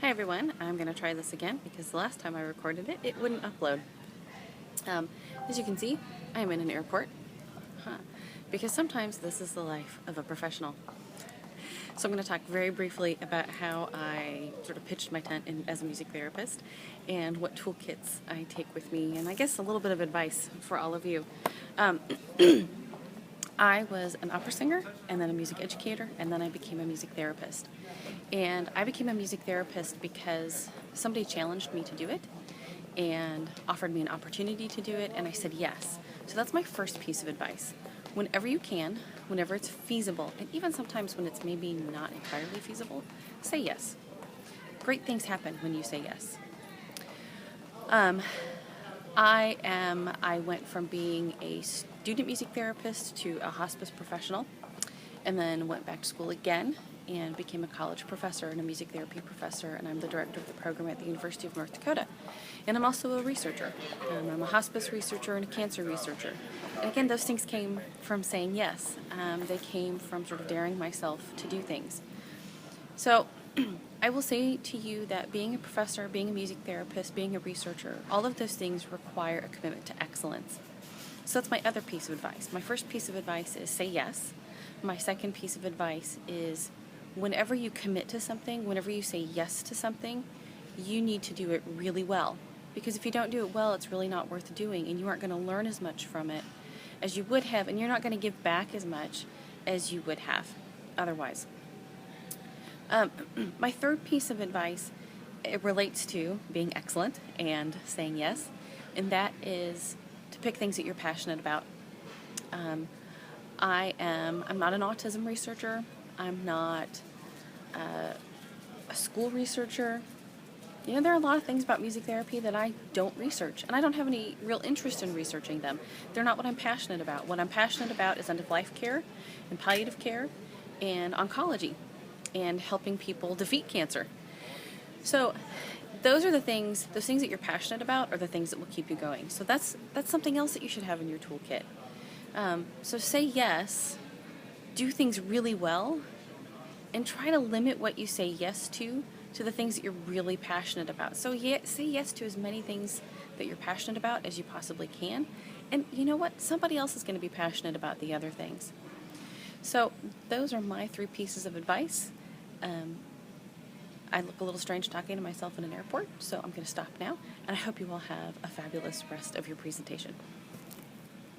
Hi everyone, I'm going to try this again because the last time I recorded it, it wouldn't upload. As you can see, I am in an airport, because sometimes this is the life of a professional. So I'm going to talk very briefly about how I sort of pitched my tent as a music therapist and what toolkits I take with me, and I guess a little bit of advice for all of you. I was an opera singer, and then a music educator, and then I became a music therapist. And I became a music therapist because somebody challenged me to do it and offered me an opportunity to do it, and I said yes. So that's my first piece of advice. Whenever you can, whenever it's feasible, and even sometimes when it's maybe not entirely feasible, say yes. Great things happen when you say yes. I went from being a student music therapist to a hospice professional, and then went back to school again and became a college professor and a music therapy professor, and I'm the director of the program at the University of North Dakota. And I'm also a researcher. I'm a hospice researcher and a cancer researcher. And again, those things came from saying yes. They came from sort of daring myself to do things. So I will say to you that being a professor, being a music therapist, being a researcher, all of those things require a commitment to excellence. So that's my other piece of advice. My first piece of advice is say yes. My second piece of advice is whenever you commit to something, whenever you say yes to something, you need to do it really well. Because if you don't do it well, it's really not worth doing, and you aren't going to learn as much from it as you would have, and you're not going to give back as much as you would have otherwise. My third piece of advice, it relates to being excellent and saying yes, and that is to pick things that you're passionate about. I'm not an autism researcher. I'm not a school researcher. You know, there are a lot of things about music therapy that I don't research, and I don't have any real interest in researching them. They're not what I'm passionate about. What I'm passionate about is end-of-life care and palliative care and oncology and helping people defeat cancer. So those things that you're passionate about are the things that will keep you going. So that's something else that you should have in your toolkit. So say yes, do things really well, and try to limit what you say yes to the things that you're really passionate about. So say yes to as many things that you're passionate about as you possibly can. And you know what? Somebody else is going to be passionate about the other things. So those are my 3 pieces of advice. I look a little strange talking to myself in an airport, so I'm going to stop now, and I hope you all have a fabulous rest of your presentation.